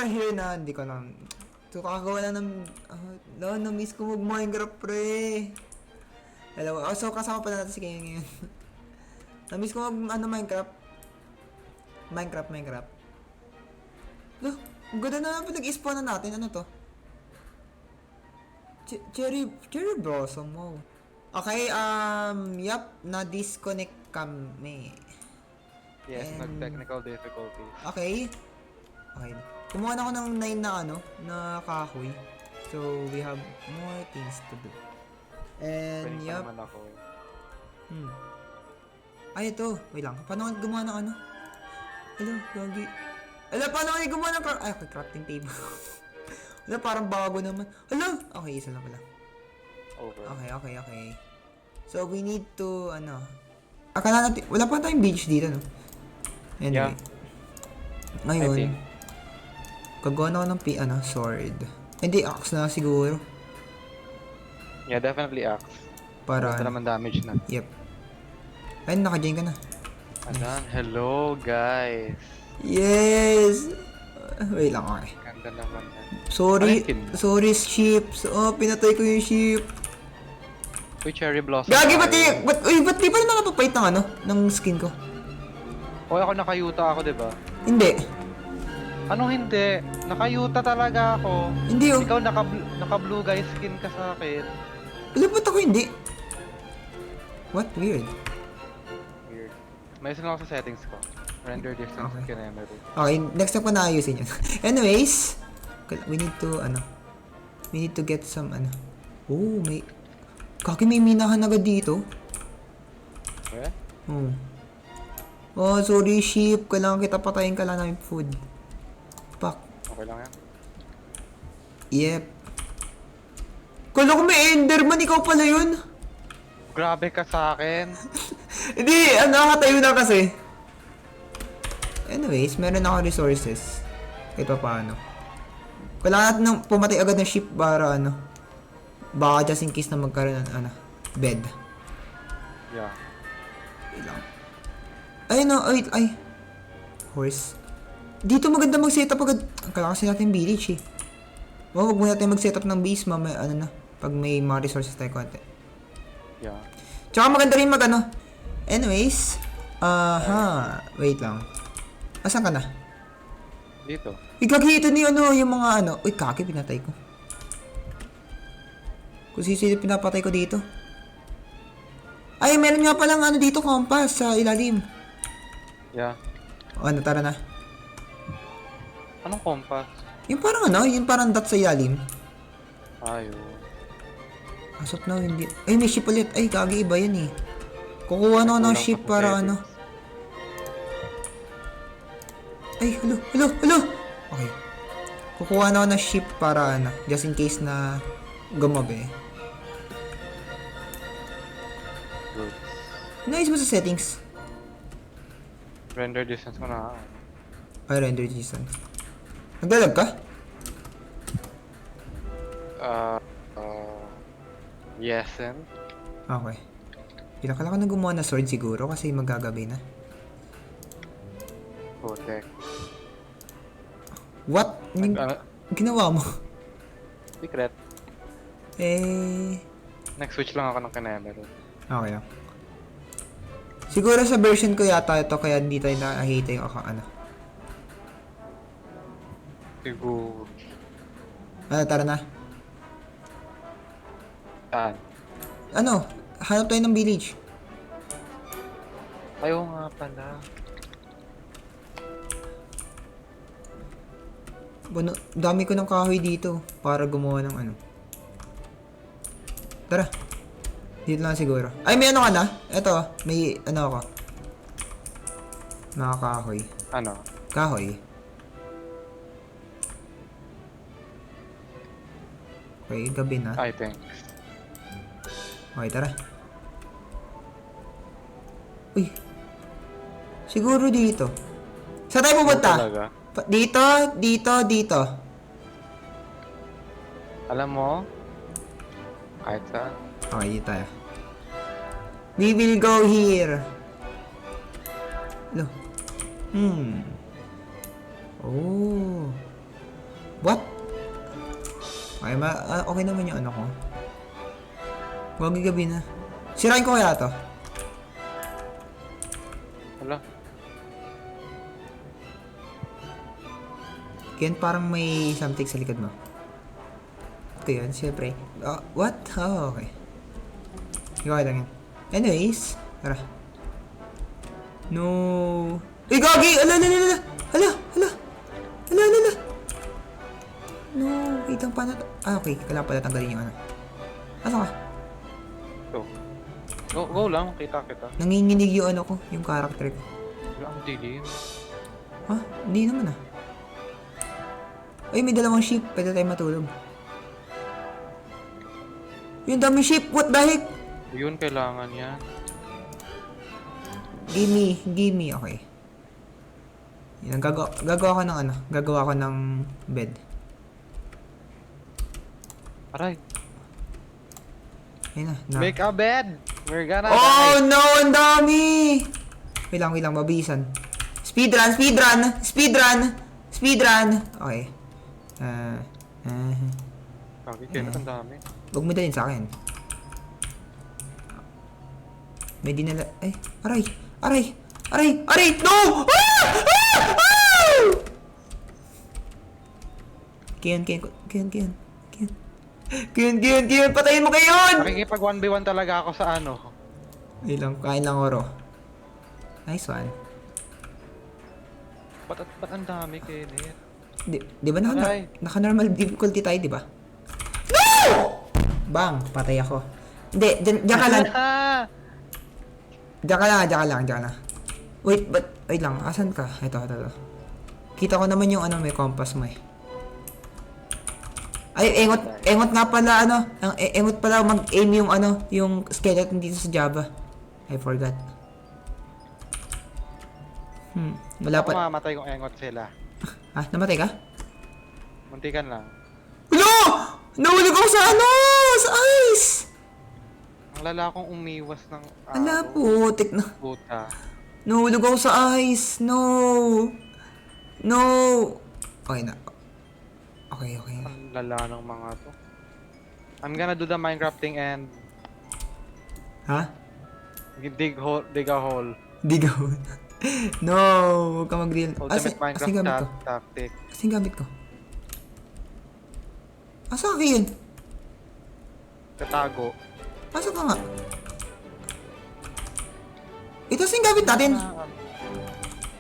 are here na, hindi ko lang. So, kakagawa na ng... na-miss ko mag-Minecraft, pre. Hello, so kasama pa natin si Kaya ngayon. Na-miss ko Minecraft. Minecraft. Loh, ang ganda na lang pinag-spawn na natin. Ano to? Cherry blossom, wow. Okay, yup, na-disconnect kami. Yes, nag-technical difficulty. Okay. Kumuha na ako ng 9 na kahoy. So, we have more things to do. And, Pwede yup. naman ako. Ay, ito. Wait lang. Paano gumawa ng ano? Hello, gagi. Hello, paano gumawa ng crafting table. Hello, parang bago naman. Hello! Okay, isa lang pala. Over. Okay. So, we need to, akala natin, wala pa tayong beach dito, no? Anyway. Yeah. Ngayon, I think. gagawa na ako ng sword. Hindi, axe na siguro. Yeah, definitely axe. Para, Basta naman damage na. yep. Ayun, naka-join ka na. Adan, hello guys. Yes! Wait lang, okay. Ganda naman yan. Sorry, sheep. Pinatay ko yung sheep. Uy, cherry blossom. Gagi, tayo. ba't di pa na nakapapait ng skin ko? Uy, ako nakayuta ako, diba? Hindi. Anong hindi? Nakayuta talaga ako. Hindi, oh. Ikaw naka-blue guy skin ka sa akin. Alam ba't ako hindi? What? Weird. Weird. May isa lang ako sa settings ko. Render distance Okay. kinemery. Okay, next time ko na ayusin yun. Anyways, we need to get some, oh, may minahan agad dito. Okay? Oh, sorry, sheep. Kailangan kita patayin ka lang namin food. Pak. Okay lang yan. Yep. Kala ko may enderman, ikaw pala yun. Grabe ka sa akin. Hindi, nakatayo na kasi. Anyways, meron ako resources. Kahit pa paano. Kailangan natin pumatay agad ng sheep para baka just in case na magkaroon ng bed. Yeah. Wait lang. Ay. Horse. Dito maganda mag-setup agad. Kailangan kasi natin village eh. Wag muna tayo mag-setup ng base, mamaya pag may mga resources tayo konti. Yeah. Tsaka maganda rin Anyways, wait lang. Asan ka na? Dito. Igagito ni yung mga Uy, kaki, pinatay ko. Kung sino pinapatay ko dito. Ay, meron nga palang dito, compass sa ilalim. Yeah. Tara na. Anong compass? Yung parang dot sa ilalim. Ayo. Asap na, hindi. Ay, may ship ulit. Ay, kagi, iba yan eh. Kukuha na ako ng ship para Ay, hello. Okay. Kukuha na ako ng ship para just in case na gumabi. Good. Naayos mo sa settings. Render distance ko na. Ay, render distance. Naglalag ka? Yes, and? Okay. Kailangan ko na gumawa na sword siguro kasi magagabi na. Protect. What? Ginawa mo? Secret. Next switch lang ako ng kinemery. Okay lang. Siguro sa version ko yata ito kaya hindi tayo nakahita yung Siguro. Tara na. Saan? Hanap tayo ng village. Ayaw nga pala. Dami ko ng kahoy dito para gumawa ng Tara. Dito lang siguro. Ay, may ka na? Eto, may ako. Nakakahoy. Ano? Kahoy. Okay, gabi na. I think. Okay, tara. Uy. Siguro dito. Saan tayo pupunta? Talaga? Dito. Alam mo? Kahit saan. Okay, dito tayo. We will go here. Oh. What? Okay, okay naman yung ano ko. Wag gabi na. Sirain ko kaya to? Wala. Ken, parang may something sa likod mo. Ito yun, syempre. What? Oh, okay. Ikaw lang yan. Anyways, tara. No. Uy, gagi! Ala, ala, ala, ala! Ala, ala! Ala, ala, ala! No, wait lang, paano to? Ah, okay. Kailangan pala tanggalin yung ano. Asa ka? Go lang, kita. Nanginginig yung ano ko, yung character ko. Wala ang dilim. Ha? Hindi naman ah. Ay, may dalawang sheep. Pwede tayo matulog. Yung dami sheep! What the heck? Yun, kailangan yan. Gimme. Okay. Yan, gagawa ko ng ano. Gagawa ko ng bed. Aray, Ayun na. make a bed! We're gonna Oh die! no! Ang dami! Wait lang. Mabisan. Speedrun! Okay. Kagi, kailan ang dami. Huwag mo dalhin sa akin. May dinala... Ay! Aray! No! Kian! Patayin mo kayo yun! Nakikipag 1v1 talaga ako sa ano. Wait lang. Kain lang oro. Nice one. Ba't ang dami, Kenneth? Di ba Aray. naka-normal difficulty tayo, di ba? No! Bang! Patay ako. Hindi, diyan ka lang. Diyan ka lang. Wait lang. Asan ka? Ito. Kita ko naman yung ano, may compass mo eh. Ay, engot nga pala, ano. Engot pala mag-aim yung ano, yung skeleton dito sa Java. I forgot. Wala Ako pa. mamatay kung engot sila. Ah, namatay ka? Muntikan lang. Hello! Nahulog ako sa ano! Sa ice! Ang lala kong umiwas ng Ala, putik na. buta. Nahulog ako sa ice. No! Okay na. Okay. Ang lala ng mga to. I'm gonna do the Minecrafting and Ha? dig a hole. Digaw. No! Huwag ka mag-real. Ultimate Minecraft gamit ko. tactic. Asin gamit ko. Asa ka yun? Katago. Asa ka nga? Ito asin gamit natin.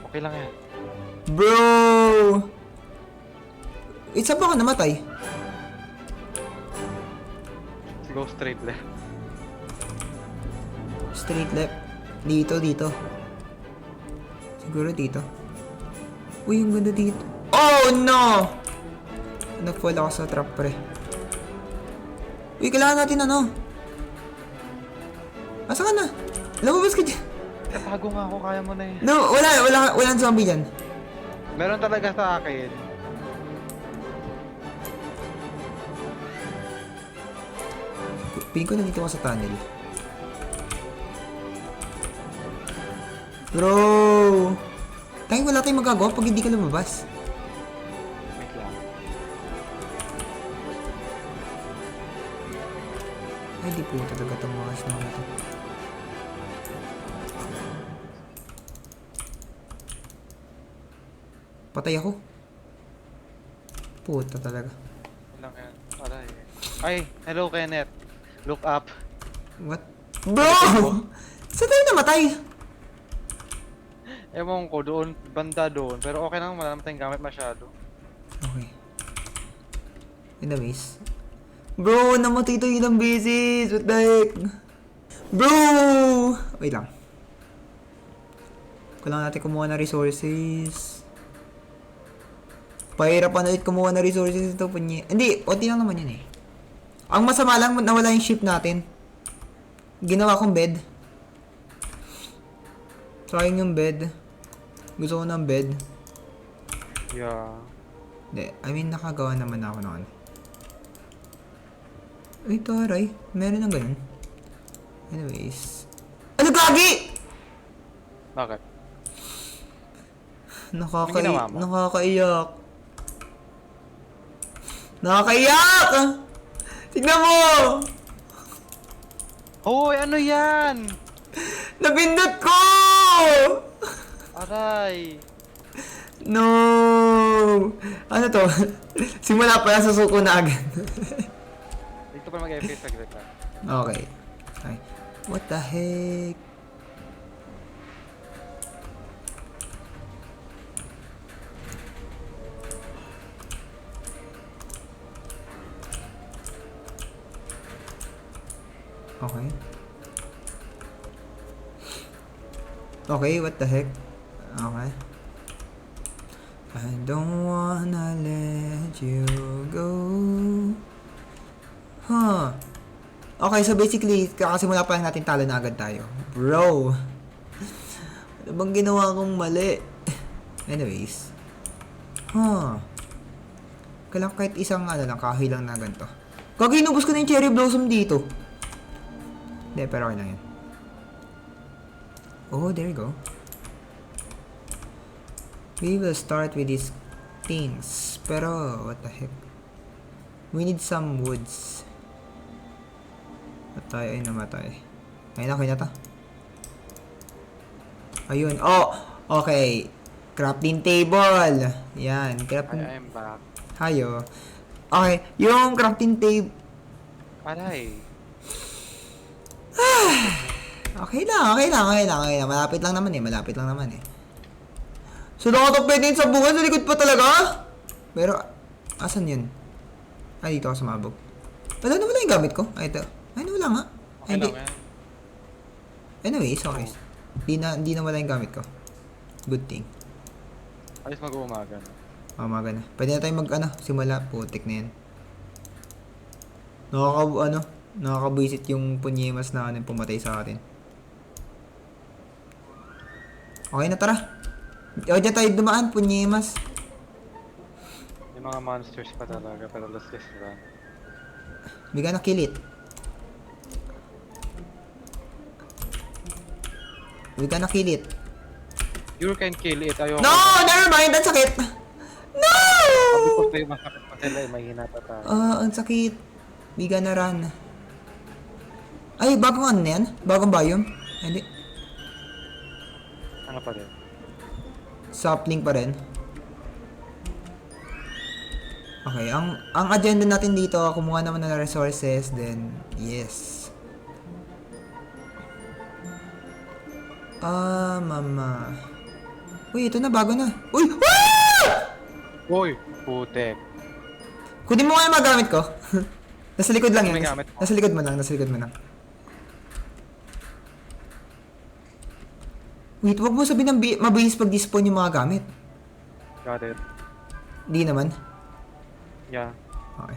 Okay lang yan. Bro! Isa pa ka namatay. Go straight left. Straight left. Dito. Siguro dito. Uy, yung ganda dito. Oh, no! Nag-fall ako sa trap, pre. Uy, kailangan natin ano? Asa ka na? Lumabas ka dyan. Katago nga ako, kaya mo na eh. No, walang zombie dyan. Meron talaga sa akin. Piling ko nandito ka sa tunnel. Bro! Tanging wala tayong magagawa pag hindi ka lumabas. Wait lang. Ay, di po talaga itong mga snow na to. Patay ako. Puta talaga. Wait lang yan. Aray. Ay, hello Kenneth. Look up. What? Bro! Saan tayo namatay? Ewan ko, doon, banda doon. Pero okay lang, wala naman tayong gamit masyado. Okay. Anyways. Bro, namatay tayo ilang beses. What the heck? Bro! Wait lang. Kailangan natin kumuha ng resources. Pahirapan ulit kumuha ng resources ito. Hindi, konti lang naman yun eh. Ang masama lang, nawala yung ship natin. Ginawa kong bed. Sayang yung bed. Gusto ko ng bed. Yeah. Hindi, I mean, nakagawa naman ako noon. Ay, taray. Meron ng ganun. Anyways. Ano, gagi?! Bakit? Anong ginawa mo? Nakakaiyak. Nakakaiyak! Tignan mo! Hoy, ano yan? Napindot ko! Aray. No! Ano to? Simula pa lang sa suko na agad. Dito pa mag-FPS saglit lang. Okay. Ay. What the heck? Okay. Okay, what the heck? Okay. I don't wanna let you go. Huh. Okay, so basically, kakasimula pa lang natin talo na agad tayo. Bro. Ano bang ginawa kong mali? Anyways. Huh. Kailangan kahit isang lang, kahoy lang na ganito. Kaginubos ko na yung cherry blossom dito. Hindi, pero okay lang yan. Oh, there you go. We will start with these things. Pero, what the heck? We need some woods. Matay, ay namatay. Ayun na, okay na to. Ayun. Oh! Okay. Crafting table. Yan. Crafting... I'm back. Hayo. Okay. Yung crafting table... Aray. Okay lang. Malapit lang naman eh. So, nakatapwede yun sa bunga. Sa likod pa talaga? Pero, asan yun? Ay, dito ako sumabog. Wala yung gamit ko. Ay, ito. Ay, wala nga. Okay lang yan. Anyways, okay. Di na wala yung gamit ko. Good thing. Ayos mag-uumaga. Umaga na. Pwede na tayo simula. Putik na yan. Nakakabuisit yung punyemas na yung pumatay sa atin. Okay na, tara. O, dyan tayo dumaan, punyemas. Yung mga monsters pa talaga, pero let's just run. Bigyan na kilit. You can kill it, ayoko. No! Never mind! Ang sakit! No! Sabi ko sa'yo, masakit pa sila, mahina pa tayo. Ang sakit. Bigyan na run. Ay, bagong ano na yan? Bagong biome? Hindi. Ano pa rin? Sapling pa rin. Okay, ang agenda natin dito, kumuha naman ng resources, then, yes. Mama. Uy, ito na, bago na. Uy! Ah! Uy! Putek. Kunin mo nga yung magamit ko. Nasa likod lang yan. May gamit mo. Nasa likod mo lang. Wait, wag mo sabihin ng mabilis pag-despawn yung mga gamit. Got it. Di naman. Yeah. Okay.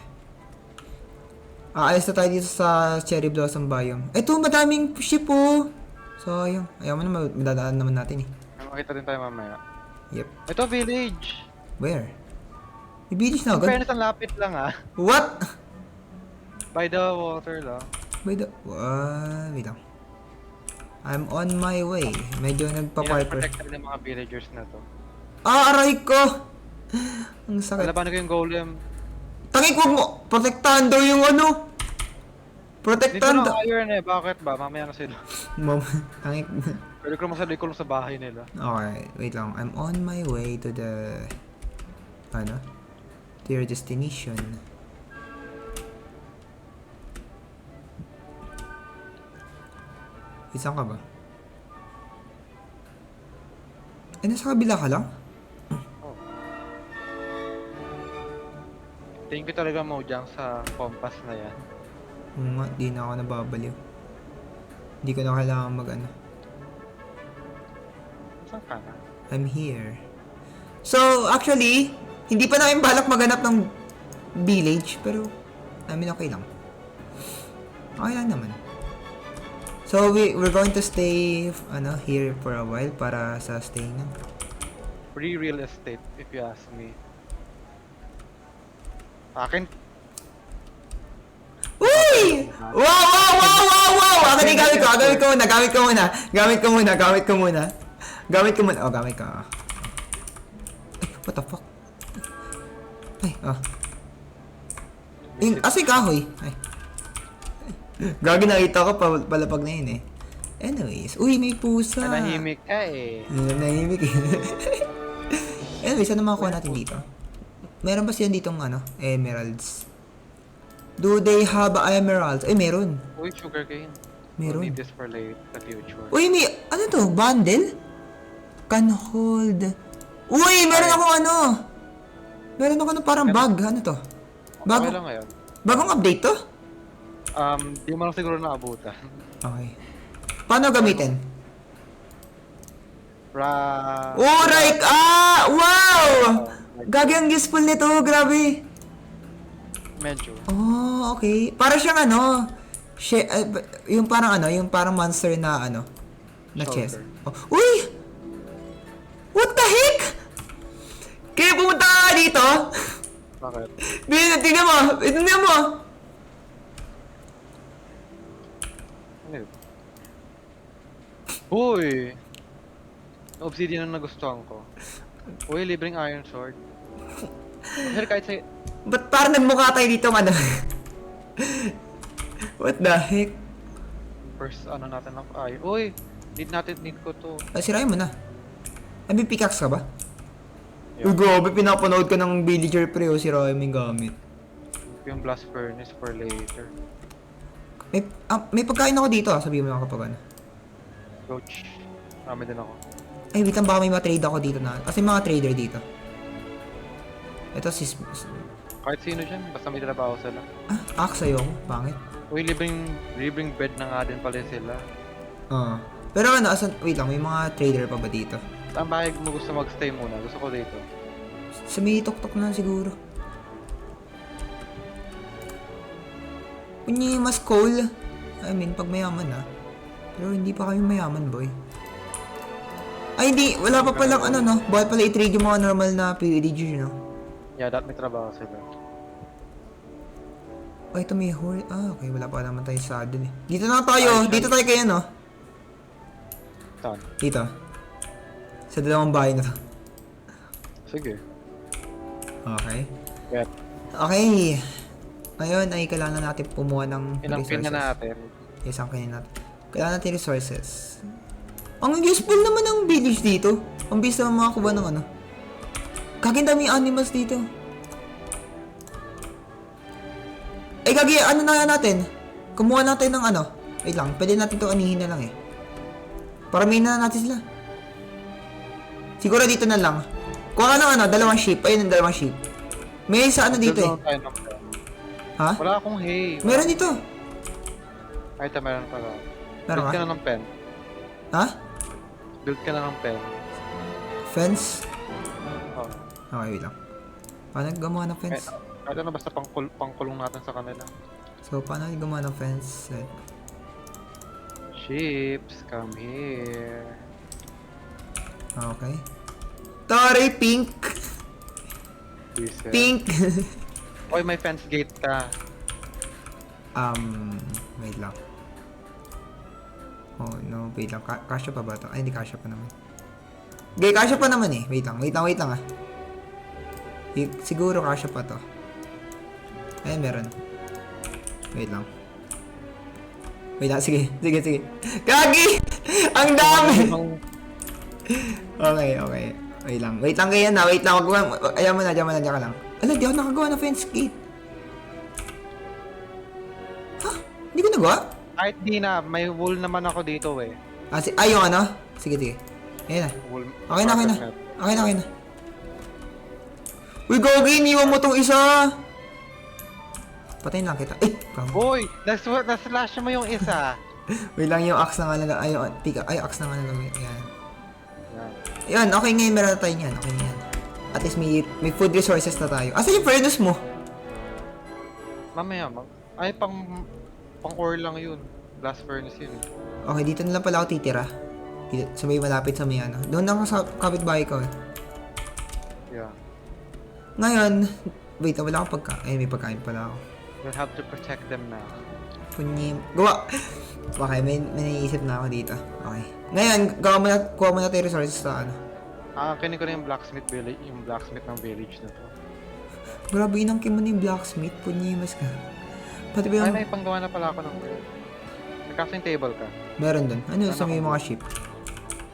Aalis na tayo dito sa Cherry Blossom Biome. Ito, madaming ship oh. Sayang. Ayaw mo na, madadaan naman natin eh. May makita din tayo mamaya. Yep. Ito, village! Where? May village na In agad? fairness, ang lapit lang ah. What? By the water lang. Wait lang. I'm on my way. Medyo nagpa-parker. Protected ng mga villagers na to. Aray ko! Ang sakit. Labanan ko yung golem. Tangik, wag mo! Protektahan daw yung ano! Dito Protektahan na daw! iron eh. Bakit ba? Mamaya na sila. Tangik. Pwede ko masabi ko lang sa bahay nila. Okay, wait lang. I'm on my way to the... to your destination. Saan ka ba? Nasa kabila ka lang? Oh. Tingin ko talaga mo dyan sa compass na yan. Oo nga, di na ako nababaliw. Hindi ko na kailangan Saan ka na? I'm here. So, actually, hindi pa namin balak maghanap ng village, pero, okay lang. Okay lang naman. So, we're going to stay, here for a while para sa stay na. Free real estate, if you ask me. Akin, Uy! Wow! Akin yung gamit ko muna. Gamit ko muna. Oh, gamit ka. Ay, what the fuck? Ay, Asa yung kahoy? Ay. Gagi nakita ko palapag na yun eh. Anyways, uy, may pusa. Nanahimik ka eh. Nanahimik eh. Anyways, ano makuha natin dito? Meron ba siya ditong emeralds? Do they have emeralds? Ay, meron. Uy, sugarcane. Meron. We'll need this for late, the future. Uy, may, ano to? Bundle? Can hold. Uy, meron ako Meron ako parang bag. Ano to? Okay lang ngayon. Bagong update to? Di mo lang siguro naabutan. Okay. Paano gamitin? Oh, right! Wow! Gagi ang useful nito, grabe. Medyo. Oh, okay. Para siyang yung parang monster na na chest. Shoulder. Oh. Uy! What the heck? Kaya pumunta ka dito? Bakit? Tingnan mo! Tingnan mo! Ano yun? Uy! Obsidian ang nagustuhan ko. Uy, libreng iron sword. Pero kahit sa'yo... Ba't parang nagmukha tayo dito What the heck? First, natin ng iron. Uy! Need ko to. Sirayin mo na. May pickaxe ka ba? Yeah. Uy, grabe, pinapanood ka ng villager pre o sirayin mo yung gamit. Yung blast furnace for later. May pagkain ako dito sabihin mo lang kapag Coach. Marami din ako. Ay, wait lang, baka may matrade ako dito na. Kasi mga trader dito. Ito Kahit sino dyan, basta may trabaho sila. axe sa'yo ako. Pangit. Uy, libreng bed na nga din pala sila. Pero wait lang, may mga trader pa ba dito? Saan bahay mo gusto magstay muna? Gusto ko dito. Sa may tok-tok na siguro. Kunyi mas coal. I mean, pag mayaman Pero hindi pa kami mayaman, boy. Ay, hindi. Wala pa palang Bawal pala i-trade yung mga normal na PvDG, Yeah, may trabaho sila. Oh, ito may horse. Okay. Wala pa naman tayo saddle eh. Dito na tayo. Dito tayo kayo, Saan? Dito. Sa dalawang bahay na to. Sige. Okay. Get. Okay. Ngayon ay kailangan natin pumuha ng Ilang pin na natin. Yes, ang kailangan natin. Kailangan natin resources. Ang useful naman ng village dito. Ang bilis naman makakuha ng Kaging daming animals dito. Eh, gagi, na natin? Kumuha natin ng Wait lang, pwede natin ito anihin na lang eh. Paramihin na natin sila. Siguro dito na lang. Kuha ka ng dalawang sheep. Ayun ang dalawang sheep. May isa dito eh. Ha? Wala akong hay. Meron dito. Ay, meron pala. Meron Build ka? ka na ng pen. Ha? Build ka na ng pen. Fence? Oh. Okay, wait lang. Paano gumawa ng fence? Kahit basta pangkulong natin sa kanila. So, paano gumawa ng fence? Ships, come here. Okay. Tori, pink! Reset. Pink! Oy, may fence gate ka. Wait lang. Oh, no, wait lang. Kasya pa ba ito? Ay, hindi kasya pa naman. Okay, kasya pa naman eh. Wait lang Siguro kasya pa to. Ay, meron. Wait lang, sige. Gagi! Ang dami! Okay. Wait lang kayo na. Wait lang, ayaw mo na, diyan ka lang. Ala, di ako nakagawa ng fence gate. Ha? Hindi ko nagawa? Kahit di na, may wool naman ako dito eh. Yung Sige. Ayan na. Wool. Okay na. Uy, Gogi, iniwan mo tong isa. Patayin lang kita. Come. Boy, na-slash mo yung isa. Wait lang, yung axe na nga lang. Axe na nga lang. Yan. Yan. Yan, okay ngayon. Meron na tayo yan. Okay ngayon. At least may food resources na tayo. Asa yung furnace mo? Mamaya, ay pang ore lang yun. Blast furnace yun. Okay, dito na lang pala ako titira. Dito, sa may malapit sa may Doon lang sa kapitbahay ko eh. Yeah. Ngayon, wait, wala akong pagkain. May pagkain pala ako. We'll have to protect them now. Gawa! Okay, may naiisip na ako dito. Okay. Ngayon, kuha mo na tayo resources sa Kinin ko na yung blacksmith village, yung blacksmith ng village na to. Grabe, inangkin mo na yung blacksmith. Punyimas ka. Pati ba Ay, yung... may panggawa na pala ako ng crate. May crafting table ka. Meron dun. Ano Ano sa may kung- mga ship?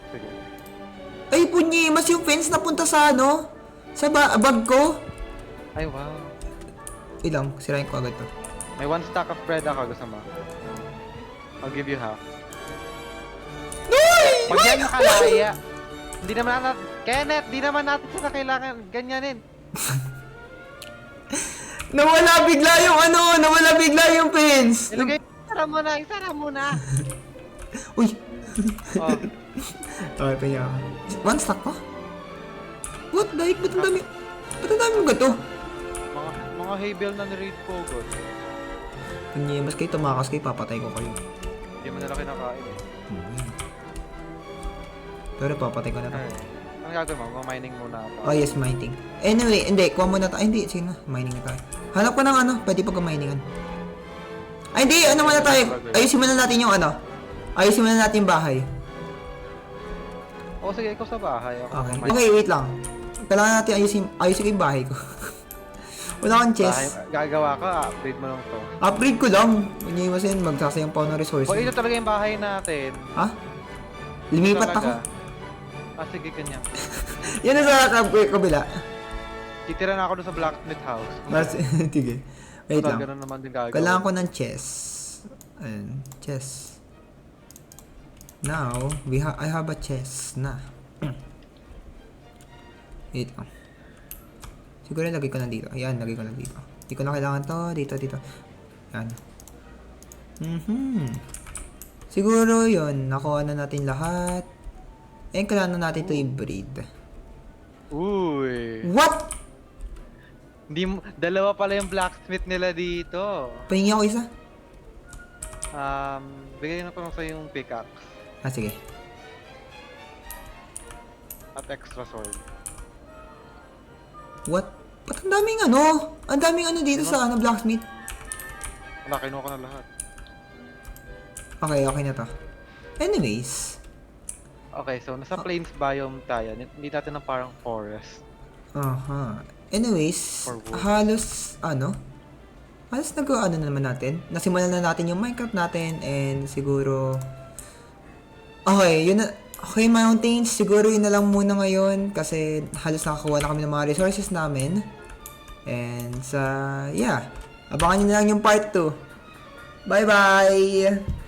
Sige. Ay, punyimas yung fence napunta sa ano? Sa bag ko? Ay, wow. Ilang, sirain ko agad to. May 1 stack of bread ako. Gusto mo? I'll give you half. Pag yan nakalaya. Hindi naman natin... Kenneth, di naman natin sila kailangan ganyanin. Nawala bigla yung ano, nawala bigla yung fence. Ilagay, isara mo na, isara mo na. Uy. Oh, Okay, kaya ako. One stack pa? What the heck? Ba't ang dami? Ba't ang dami mo gato? mga hay bale na ni-raid ko, God. Punyimas kayo, tumakas kayo, papatay ko kayo. Hindi mo nila kinakain eh. Pero papatay ko na to. Ay, ano gagawin mo? Mag-mining muna ako. Oh yes, mining. Anyway, hindi, kuha muna tayo. Ay, hindi, sige na, mining na tayo. Hanap ko ng ano, pwede pagka-miningan. Ay, hindi, ano muna tayo. Ayusin muna natin yung ano. Ayusin muna natin yung bahay. O sige, ikaw sa bahay. Ako Okay. mag-mining. Okay, wait lang. Kailangan natin ayusin ko yung bahay ko. Wala akong Bahay, chest. gagawa ka, upgrade mo lang to. Upgrade ko lang. Punyimas yun, magsasayang pa ako ng resources. O ito talaga yung bahay natin. Ha? Lumipat ako. Talaga. Ah, sige, ganyan. Yan na sa kabila. Titira na ako doon sa blacksmith house. Mas, sige. Wait lang. Ganun naman din gagawin. Kailangan ko ng chest. Ayan, chest. Now, I have a chest na. Wait lang. Siguro lagay ko na dito. Ayan, lagay ko na dito. Hindi ko na kailangan to. Dito. Ayan. Siguro yun. Nakuha na natin lahat. Eh, kailangan na natin to i-breed. Uy. What? Dalawa pala yung blacksmith nila dito. Pahingi ako isa? Bigay na ko lang sa'yo yung pickaxe Ah, sige. at extra sword. What? Ba't ang daming ano? Ang daming ano dito sa ano, blacksmith? Wala, kinuha ko na lahat. Okay na to. Anyways. Okay, so nasa plains biome tayo. Hindi natin na parang forest. Aha. Anyways, For wood. halos nag-ano na naman natin. Nasimulan na natin yung Minecraft natin and siguro okay, yun na. Okay, mountains, siguro yun na lang muna ngayon kasi halos nakakuha na kami ng mga resources namin. And yeah, abangan nyo na lang yung part 2. Bye-bye!